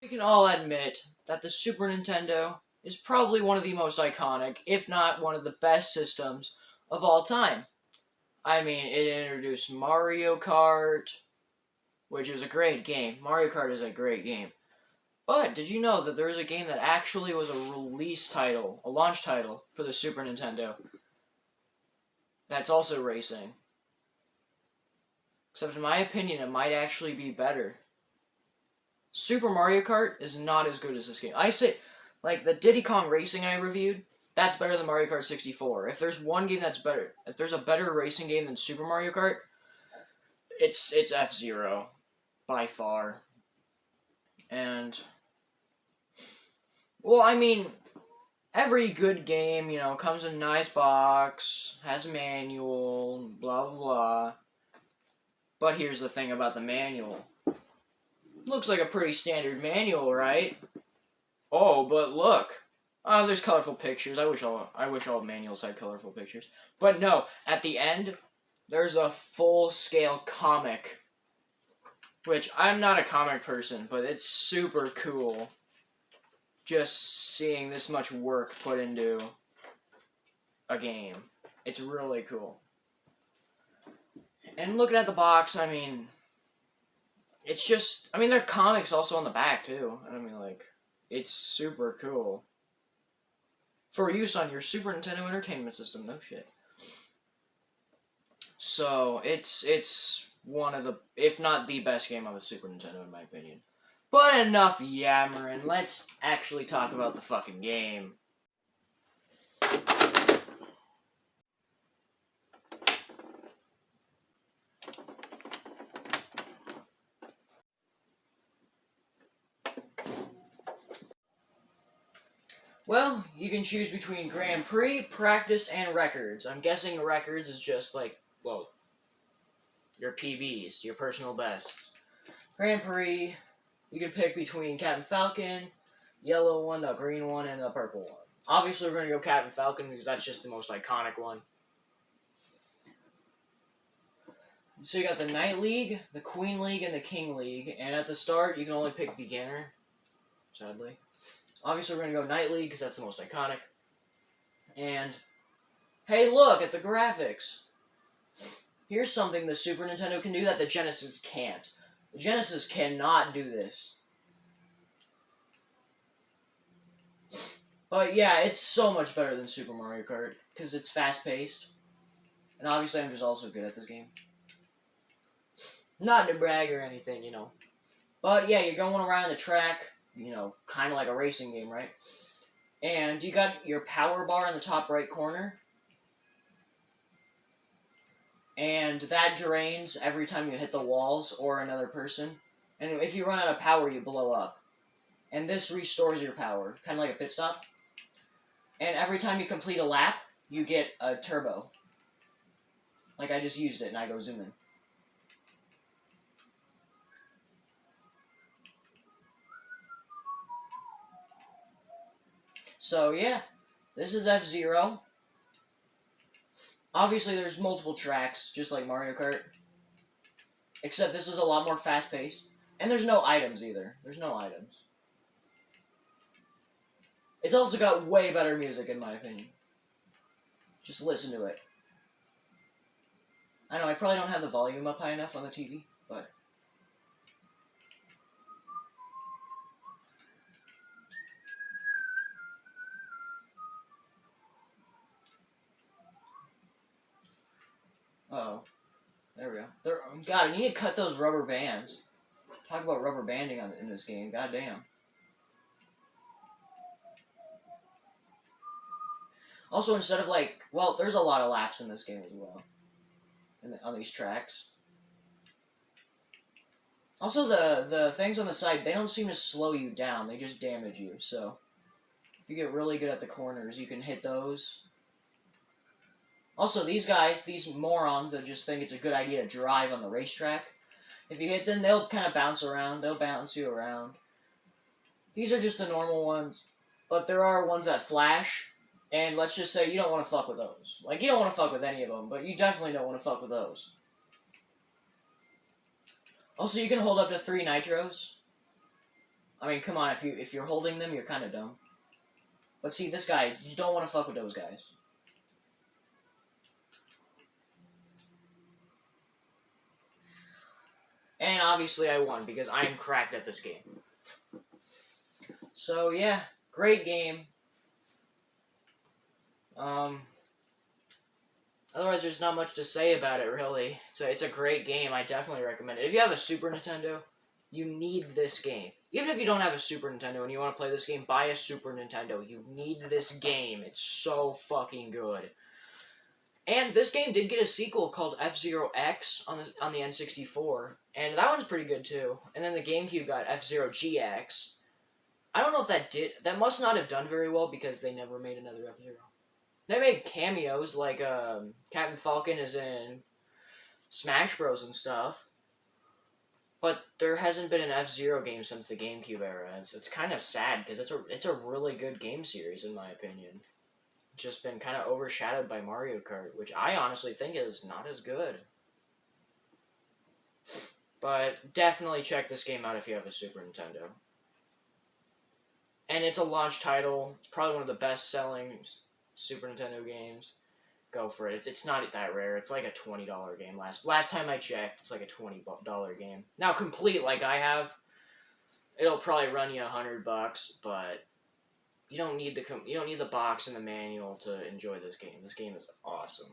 We can all admit that the Super Nintendo is probably one of the most iconic, if not one of the best systems of all time. I mean, it introduced Mario Kart, which is a great game. Mario Kart is a great game. But did you know that there is a game that actually was a release title, a launch title for the Super Nintendo that's also racing? Except in my opinion, it might actually be better. Super Mario Kart is not as good as this game. I say, like, the Diddy Kong Racing I reviewed, that's better than Mario Kart 64. If there's one game that's better, if there's a better racing game than Super Mario Kart, it's F-Zero, by far. And, well, I mean, every good game, comes in a nice box, has a manual, blah, blah, blah. But here's the thing about the manual. Looks like a pretty standard manual, right? Oh, but look. Oh, there's colorful pictures. I wish all manuals had colorful pictures. But no, at the end, there's a full-scale comic. Which, I'm not a comic person, but it's super cool. Just seeing this much work put into a game. It's really cool. And looking at the box, I mean, it's just, there are comics also on the back, too. It's super cool. For use on your Super Nintendo Entertainment System, no shit. So, it's one of the, if not the best game on the Super Nintendo, in my opinion. But enough yammering, let's actually talk about the fucking game. Well, you can choose between Grand Prix, Practice, and Records. I'm guessing Records is just your PBs, your personal bests. Grand Prix, you can pick between Captain Falcon, yellow one, the green one, and the purple one. Obviously, we're going to go Captain Falcon because that's just the most iconic one. So you got the Knight League, the Queen League, and the King League. And at the start, you can only pick beginner, sadly. Obviously, we're going to go Knight League because that's the most iconic. And, hey, look at the graphics. Here's something the Super Nintendo can do that the Genesis can't. The Genesis cannot do this. But yeah, it's so much better than Super Mario Kart because it's fast-paced. And obviously, I'm just also good at this game. Not to brag or anything, But yeah, you're going around the track. Kind of like a racing game, right? And you got your power bar in the top right corner. And that drains every time you hit the walls or another person. And if you run out of power, you blow up. And this restores your power, kind of like a pit stop. And every time you complete a lap, you get a turbo. Like I just used it and I go zoom in. So yeah, this is F-Zero. Obviously there's multiple tracks, just like Mario Kart. Except this is a lot more fast-paced. And there's no items either. There's no items. It's also got way better music in my opinion. Just listen to it. I know, I probably don't have the volume up high enough on the TV, but... Uh-oh. There we go. God, I need to cut those rubber bands. Talk about rubber banding in this game. God damn. Also, instead of there's a lot of laps in this game as well. On these tracks. Also, the things on the side, they don't seem to slow you down. They just damage you. So, if you get really good at the corners, you can hit those. Also, these guys, these morons that just think it's a good idea to drive on the racetrack, if you hit them, they'll kind of bounce around. They'll bounce you around. These are just the normal ones, but there are ones that flash, and let's just say you don't want to fuck with those. You don't want to fuck with any of them, but you definitely don't want to fuck with those. Also, you can hold up to 3 nitros. I mean, come on, if you're holding them, you're kind of dumb. But see, this guy, you don't want to fuck with those guys. And obviously I won because I am cracked at this game. So yeah, great game. Otherwise, there's not much to say about it, really. It's a great game. I definitely recommend it. If you have a Super Nintendo, you need this game. Even if you don't have a Super Nintendo and you want to play this game, buy a Super Nintendo. You need this game. It's so fucking good. And this game did get a sequel called F-Zero X on the N64, and that one's pretty good too. And then the GameCube got F-Zero GX. I don't know if that must not have done very well because they never made another F-Zero. They made cameos, like Captain Falcon is in Smash Bros. And stuff. But there hasn't been an F-Zero game since the GameCube era. It's kind of sad, because it's a really good game series, in my opinion. Just been kind of overshadowed by Mario Kart, which I honestly think is not as good. But definitely check this game out if you have a Super Nintendo. And it's a launch title. It's probably one of the best-selling Super Nintendo games. Go for it. It's not that rare. It's like a $20 game. Last time I checked, it's like a $20 game. Now, complete like I have, it'll probably run you $100, but you don't need the box and the manual to enjoy this game. This game is awesome.